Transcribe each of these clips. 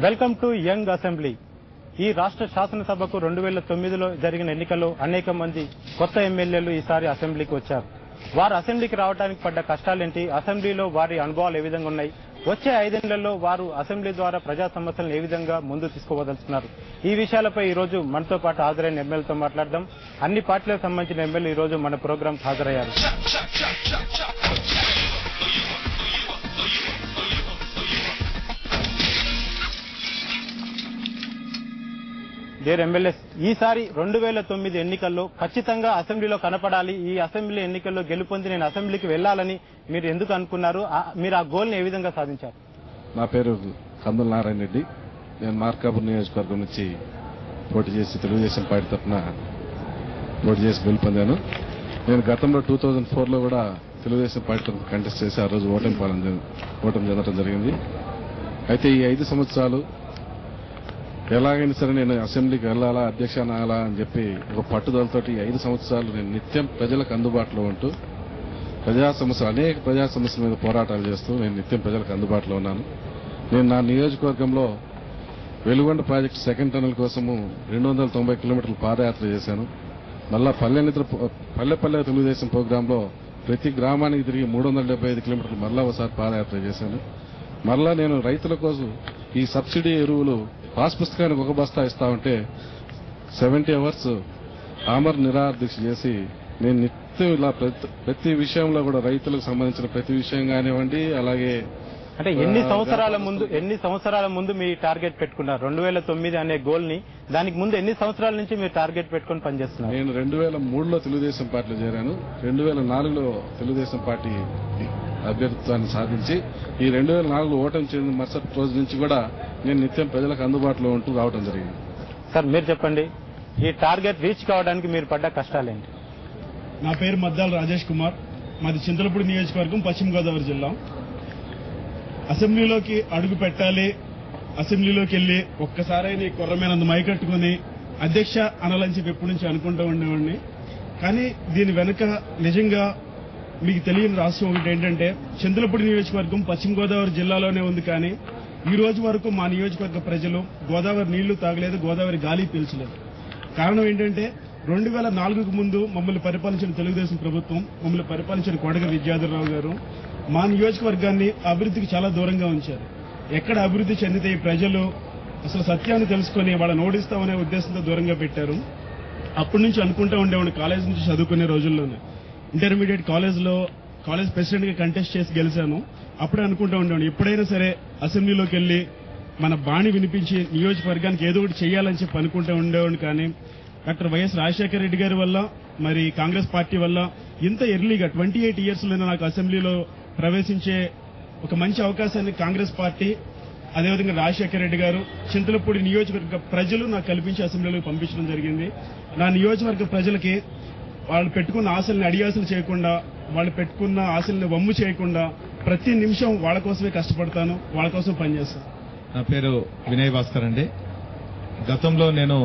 Welcome to young assembly. ఈ రాష్ట్ర శాసనసభకు 2009లో జరిగిన ఎన్నికల్లో అనేక మంది కొత్త ఎమ్మెల్యేలు ఈసారి అసెంబ్లీకి వచ్చారు. వారు అసెంబ్లీకి రావడానికి పడ్డ కష్టాలేంటి, అసెంబ్లీలో వారి అనుభవాలు ఏ విధంగా ఉన్నాయి, వచ్చే 5 ఏళ్లలో వారు అసెంబ్లీ ద్వారా ప్రజా సమస్యలను ఏ విధంగా ముందు తీసుకోవదలుచున్నారు, ఈ విషయాలపై ఈ రోజు మనతో పాటు హాజరైన ఎమ్మెల్యేలతో మాట్లాడదాం. అన్ని పార్టీలకు సంబంధించిన ఎమ్మెల్యేలు ఈ రోజు మన ప్రోగ్రాం హాజరయ్యారు. డియర్ ఎమ్మెల్యేస్, ఈసారి 2009 ఎన్నికల్లో ఖచ్చితంగా అసెంబ్లీలో కనపడాలి, ఈ అసెంబ్లీ ఎన్నికల్లో గెలుపొంది నేను అసెంబ్లీకి వెళ్లాలని మీరు ఎందుకు అనుకున్నారు, మీరు ఆ గోల్ ని ఏ విధంగా సాధించారు? నా పేరు కందుల నారాయణ రెడ్డి. నేను మార్కాపూర్ నియోజకవర్గం నుంచి పోటీ చేసి తెలుగుదేశం పార్టీ తరఫున పోటీ చేసి గెలుపొందాను. నేను గతంలో 2004లో కూడా తెలుగుదేశం పార్టీ తరఫున కంటెస్ట్ చేసి ఆ రోజు ఓటమి చెందడం జరిగింది. అయితే ఈ 5 సంవత్సరాలు ఎలాగైనా సరే నేను అసెంబ్లీకి వెళ్లాలా, అధ్యక్షాన్ని అవ్వాలా అని చెప్పి ఒక పట్టుదలతోటి 5 సంవత్సరాలు నేను నిత్యం ప్రజలకు అందుబాటులో ఉంటూ అనేక ప్రజా సమస్యల మీద పోరాటాలు చేస్తూ నేను నిత్యం ప్రజలకు అందుబాటులో ఉన్నాను. నేను నా నియోజకవర్గంలో వెలుగొండ ప్రాజెక్టు సెకండ్ టనల్ కోసము 290 కిలోమీటర్ల పాదయాత్ర చేశాను. మళ్ళా పల్లె తెలుగుదేశం ప్రోగ్రాంలో ప్రతి గ్రామానికి తిరిగి 375 కిలోమీటర్లు మళ్ళా ఒకసారి పాదయాత్ర చేశాను. మళ్ళా నేను రైతుల కోసం ఈ సబ్సిడీ ఎరువులు పాస్ పుస్తకానికి ఒక బస్తా ఇస్తా ఉంటే 70 అవర్స్ ఆమర్ నిరాహార దీక్ష చేసి నేను నిత్యం ఇలా ప్రతి విషయంలో కూడా రైతులకు సంబంధించిన ప్రతి విషయం కానివ్వండి, అలాగే అంటే ఎన్ని సంవత్సరాల ముందు మీ టార్గెట్ పెట్టుకున్నారు 2009 అనే గోల్ ని? దానికి ముందు ఎన్ని సంవత్సరాల నుంచి మీరు టార్గెట్ పెట్టుకుని పనిచేస్తున్నారు? నేను 2003లో తెలుగుదేశం పార్టీలో చేరాను. 2004లో తెలుగుదేశం పార్టీ అభ్యర్థిత్వాన్ని సాధించి ఈ 2004లో ఓటమి చెందిన మరుసటి రోజు నుంచి కూడా నేను నిత్యం ప్రజలకు అందుబాటులో ఉంటూ రావడం జరిగింది. సార్, మీరు చెప్పండి, ఈ టార్గెట్ రీచ్ కావడానికి మీరు పడ్డ కష్టాలేంటి? నా పేరు మద్దాల రాజేష్ కుమార్. మాది చింతలపూడి నియోజకవర్గం, పశ్చిమ గోదావరి జిల్లా. అసెంబ్లీలోకి అడుగు పెట్టాలి, అసెంబ్లీలోకి వెళ్లి ఒక్కసారైనా ఈ కొర్రమేనంత మైకట్టుకుని అధ్యక్ష అనాలని చెప్పి ఎప్పటి నుంచి అనుకుంటూ ఉండేవాడిని. కానీ దీని వెనుక నిజంగా మీకు తెలియని రహస్యం ఒకటి ఏంటంటే, చింతలపూడి నియోజకవర్గం పశ్చిమ గోదావరి జిల్లాలోనే ఉంది. కానీ ఈ రోజు వరకు మా నియోజకవర్గ ప్రజలు గోదావరి నీళ్లు తాగలేదు, గోదావరి గాలి పీల్చలేదు. కారణం ఏంటంటే 2004కు ముందు మమ్మల్ని పరిపాలించిన తెలుగుదేశం ప్రభుత్వం, మమ్మల్ని పరిపాలించిన కొడగ విద్యాధరరావు గారు మా నియోజకవర్గాన్ని అభివృద్ధికి చాలా దూరంగా ఉంచారు. ఎక్కడ అభివృద్ధి చెందితే ఈ ప్రజలు అసలు సత్యాన్ని తెలుసుకుని వాళ్ళని ఓడిస్తామనే ఉద్దేశంతో దూరంగా పెట్టారు. అప్పటి నుంచి అనుకుంటూ ఉండేవాడిని, కాలేజ్ నుంచి చదువుకునే రోజుల్లోనే ఇంటర్మీడియట్ కాలేజ్ ప్రెసిడెంట్ గా కంటెస్ట్ చేసి గెలిచాను. అప్పుడే అనుకుంటూ ఉండేవాడిని, ఎప్పుడైనా సరే అసెంబ్లీలోకి వెళ్లి మన బాణి వినిపించి నియోజకవర్గానికి ఏదో ఒకటి చేయాలని చెప్పి అనుకుంటూ ఉండేవాడిని. కానీ డాక్టర్ వైఎస్ రాజశేఖర రెడ్డి గారి వల్ల, మరి కాంగ్రెస్ పార్టీ వల్ల ఇంత ఎర్లీగా 28 ఇయర్స్లోనే నాకు అసెంబ్లీలో ప్రవేశించే ఒక మంచి అవకాశాన్ని కాంగ్రెస్ పార్టీ, అదేవిధంగా రాజశేఖర రెడ్డి గారు, చింతలపూడి నియోజకవర్గ ప్రజలు నాకు కల్పించి అసెంబ్లీలోకి పంపించడం జరిగింది. నా నియోజకవర్గ ప్రజలకి వాళ్ళు పెట్టుకున్న ఆశల్ని అడియాసలు చేయకుండా, వాళ్ళు పెట్టుకున్న ఆశల్ని వమ్ము చేయకుండా ప్రతి నిమిషం వాళ్ళ కోసమే కష్టపడతాను, వాళ్ళ కోసం పనిచేస్తాను. నా పేరు వినయ్ భాస్కర్ అండి. గతంలో నేను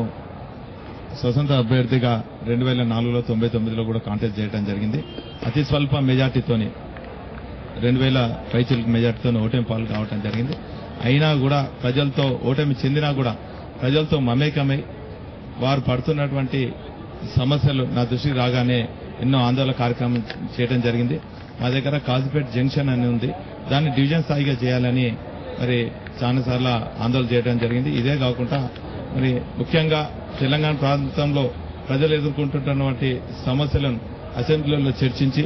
స్వతంత్ర అభ్యర్థిగా 2004లో 99లో కూడా కాంటెస్ట్ చేయడం జరిగింది. అతి స్వల్ప మెజార్టీతోని 2000 పైచిలకు మెజార్టీతో ఓటమి పాలు కావడం జరిగింది. అయినా కూడా ప్రజలతో ఓటమి చెందినా కూడా ప్రజలతో మమేకమై వారు పడుతున్నటువంటి సమస్యలు నా దృష్టికి రాగానే ఎన్నో ఆందోళన కార్యక్రమం చేయడం జరిగింది. మా దగ్గర కాజీపేట జంక్షన్ అని ఉంది, దాన్ని డివిజన్ స్థాయిగా చేయాలని మరి చాలాసార్లు ఆందోళన చేయడం జరిగింది. ఇదే కాకుండా మరి ముఖ్యంగా తెలంగాణ ప్రాంతంలో ప్రజలు ఎదుర్కొంటున్నటువంటి సమస్యలను అసెంబ్లీలో చర్చించి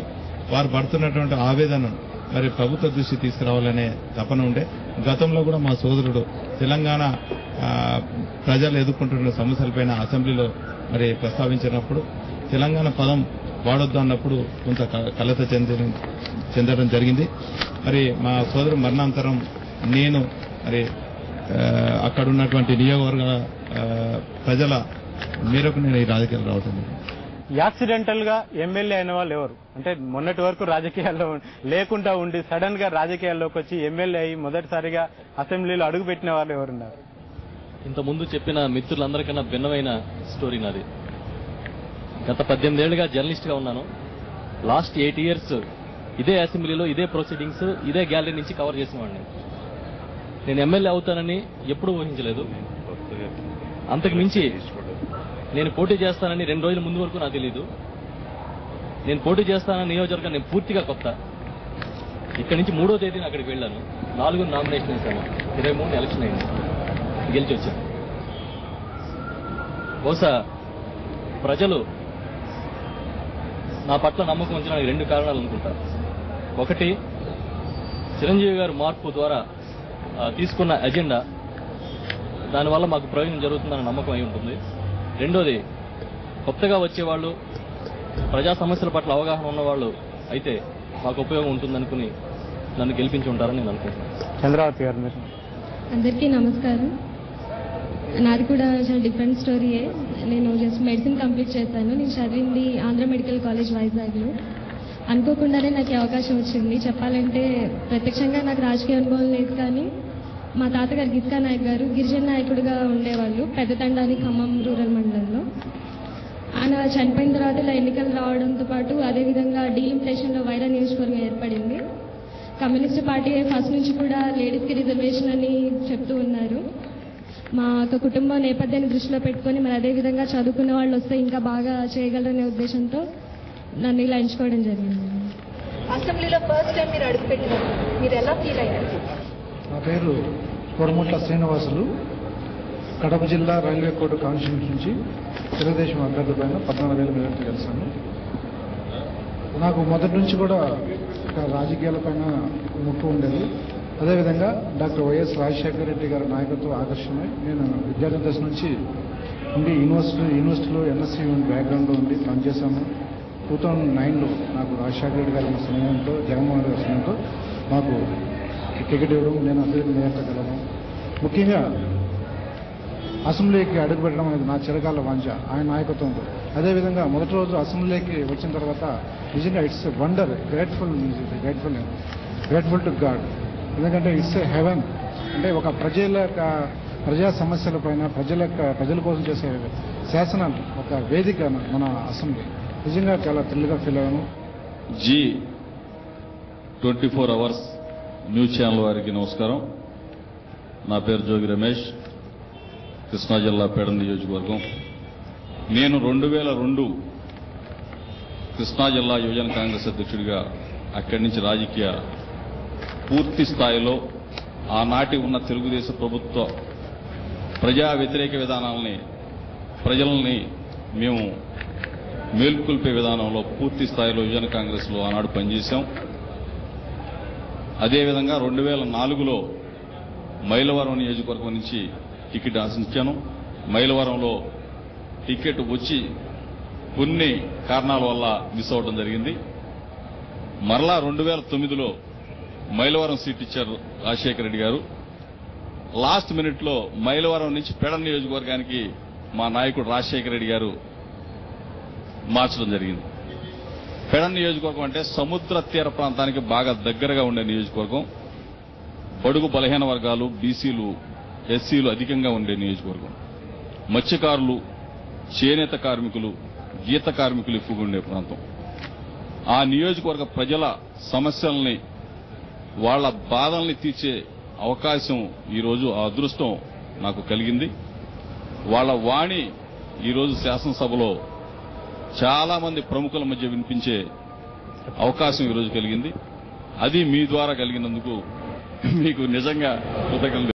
వారు పడుతున్నటువంటి ఆవేదనను మరి ప్రభుత్వ దృష్టి తీసుకురావాలనే తపన ఉండే. గతంలో కూడా మా సోదరుడు తెలంగాణ ప్రజలు ఎదుర్కొంటున్న సమస్యలపైన అసెంబ్లీలో మరి ప్రస్తావించినప్పుడు తెలంగాణ పదం వాడొద్దు అన్నప్పుడు కొంత కలత చెందడం జరిగింది. మరి మా సోదరు మరణాంతరం నేను మరి అక్కడ ఉన్నటువంటి నియోజకవర్గ ప్రజల మేరకు నేను ఈ రాజకీయాలు రావటం. యాక్సిడెంటల్ గా ఎమ్మెల్యే అయిన వాళ్ళు ఎవరు? అంటే మొన్నటి వరకు రాజకీయాల్లో లేకుండా ఉండి సడన్ గా రాజకీయాల్లోకి వచ్చి ఎమ్మెల్యే అయి మొదటిసారిగా అసెంబ్లీలో అడుగుపెట్టిన వాళ్ళు ఎవరున్నారు? ఇంతకుముందు చెప్పిన మిత్రులందరికన్నా భిన్నమైన స్టోరీ నాది. గత 18 ఏళ్లుగా జర్నలిస్ట్ గా ఉన్నాను. లాస్ట్ 8 ఇయర్స్ ఇదే అసెంబ్లీలో ఇదే ప్రొసీడింగ్స్ ఇదే గ్యాలరీ నుంచి కవర్ చేసిన వాడిని. నేను ఎమ్మెల్యే అవుతానని ఎప్పుడూ ఊహించలేదు. అంతకు మించి నేను పోటీ చేస్తానని 2 రోజుల ముందు వరకు నాకు తెలియదు. నేను పోటీ చేస్తానని నియోజకవర్గం నేను పూర్తిగా కొత్త. ఇక్కడి నుంచి 3వ తేదీన అక్కడికి వెళ్ళాను. 4 నామినేషన్ వేశాను. 23 ఎలక్షన్ అయింది, గెలిచి వచ్చాను. బహుశా ప్రజలు నా పట్ల నమ్మకం ఉంచడానికి 2 కారణాలు అనుకుంటా. ఒకటి, చిరంజీవి గారు మార్పు ద్వారా తీసుకున్న ఎజెండా, దానివల్ల మాకు ప్రయోజనం జరుగుతుందన్న నమ్మకం అయి ఉంటుంది. రెండోది, కొత్తగా వచ్చేవాళ్ళు, ప్రజా సమస్యల పట్ల అవగాహన ఉన్నవాళ్ళు అయితే మాకు ఉపయోగం ఉంటుందనుకుని నన్ను గెలిపించి ఉంటారని నేను అనుకుంటున్నాను. చంద్రావతి గారు మీరు. అందరికీ నమస్కారం. నాది కూడా చాలా డిఫరెంట్ స్టోరీయే. నేను జస్ట్ మెడిసిన్ కంప్లీట్ చేశాను. నేను చదివింది ఆంధ్ర మెడికల్ కాలేజ్ వైజాగ్లో. అనుకోకుండానే నాకు ఈ అవకాశం వచ్చింది. చెప్పాలంటే ప్రత్యక్షంగా నాకు రాజకీయ అనుభవం లేదు, కానీ మా తాతగారు గిస్కా నాయక్ గారు గిరిజన నాయకుడిగా ఉండేవాళ్ళు పెద్దతండాని ఖమ్మం రూరల్ మండలంలో. ఆయన చనిపోయిన తర్వాత ఇలా ఎన్నికలు రావడంతో పాటు అదేవిధంగా డీలిమిటేషన్లో వైరా నియోజకవర్గం ఏర్పడింది. కమ్యూనిస్ట్ పార్టీ ఫస్ట్ నుంచి కూడా లేడీస్కి రిజర్వేషన్ అని చెప్తూ ఉన్నారు. మా యొక్క కుటుంబ నేపథ్యాన్ని దృష్టిలో పెట్టుకొని మరి అదేవిధంగా చదువుకున్న వాళ్ళు వస్తే ఇంకా బాగా చేయగలరనే ఉద్దేశంతో నన్ను ఇలా ఎంచుకోవడం జరిగింది. అసెంబ్లీలో ఫస్ట్ టైం మీరు అడుగుపెట్టినప్పుడు మీరు ఎలా ఫీల్ అయ్యారు? నా పేరు కొరముట్ల శ్రీనివాసులు. కడప జిల్లా రైల్వేకోట కాన్స్టిట్యూన్సీ నుంచి తెలుగుదేశం అభ్యర్థి పైన 14,000 మెజార్టీ గెలిచాను. నాకు మొదటి నుంచి కూడా రాజకీయాలపైన ముక్కు ఉండేది. అదేవిధంగా డాక్టర్ వైఎస్ రాజశేఖర రెడ్డి గారి నాయకత్వం ఆకర్షణమై నేను విద్యార్థి దశ నుంచి ఉండి యూనివర్సిటీలో ఎన్ఎస్సీ బ్యాక్గ్రౌండ్లో ఉండి పనిచేశాను. 2009లో నాకు రాజశేఖర రెడ్డి గారి సమయంతో జగన్మోహన్ రెడ్డి గారి సమయంతో మాకు టికెట్ ఇవ్వడం, నేను అత్యధిక మెజార్టీ గెలవడం, ముఖ్యంగా అసెంబ్లీకి అడుగుపెట్టడం అనేది నా చిరకాల వాంఛ ఆయన నాయకత్వంలో. అదేవిధంగా మొదటి రోజు అసెంబ్లీకి వచ్చిన తర్వాత నిజంగా it's wonder, grateful to God. ఎందుకంటే ఇట్స్ ఏ హెవెన్. అంటే ఒక ప్రజా సమస్యల పైన ప్రజల కోసం చేసే శాసనాలు ఒక వేదిక మన అసెంబ్లీ. నిజంగా చాలా థ్రిల్గా ఫీల్ అయ్యాను. G24 అవర్స్ న్యూస్ ఛానల్ వారికి నమస్కారం. నా పేరు జోగి రమేష్, కృష్ణా జిల్లా పేడ నియోజకవర్గం. నేను 2002 కృష్ణా జిల్లా యువజన కాంగ్రెస్ అధ్యక్షుడిగా అక్కడి నుంచి రాజకీయ పూర్తి స్థాయిలో ఆనాటి ఉన్న తెలుగుదేశం ప్రభుత్వ ప్రజా వ్యతిరేక విధానాలని ప్రజల్ని మేము మేల్కొల్పే విధానంలో పూర్తి స్థాయిలో యువజన కాంగ్రెస్లో ఆనాడు పనిచేశాం. అదేవిధంగా 2004లో మైలవరం నియోజకవర్గం నుంచి టికెట్ ఆశించాను. మైలవరంలో టికెట్ వచ్చి కొన్ని కారణాల వల్ల మిస్ అవడం జరిగింది. మరలా 2009లో మైలవరం సీట్ ఇచ్చారు రాజశేఖర రెడ్డి గారు. లాస్ట్ మినిట్లో మైలవరం నుంచి పెడ నియోజకవర్గానికి మా నాయకుడు రాజశేఖర రెడ్డి గారు మార్చడం జరిగింది. పెడ నియోజకవర్గం అంటే సముద్ర తీర ప్రాంతానికి బాగా దగ్గరగా ఉండే నియోజకవర్గం. బడుగు బలహీన వర్గాలు, బీసీలు, ఎస్సీలు అధికంగా ఉండే నియోజకవర్గం. మత్స్యకారులు, చేనేత కార్మికులు, గీత కార్మికులు ఎక్కువగా ఉండే ప్రాంతం. ఆ నియోజకవర్గ ప్రజల సమస్యల్ని, వాళ్ల బాధల్ని తీర్చే అవకాశం ఈరోజు, ఆ అదృష్టం నాకు కలిగింది. వాళ్ల వాణి ఈరోజు శాసనసభలో చాలా మంది ప్రముఖుల మధ్య వినిపించే అవకాశం ఈరోజు కలిగింది. అది మీ ద్వారా కలిగినందుకు మీకు నిజంగా కృతజ్ఞతలు.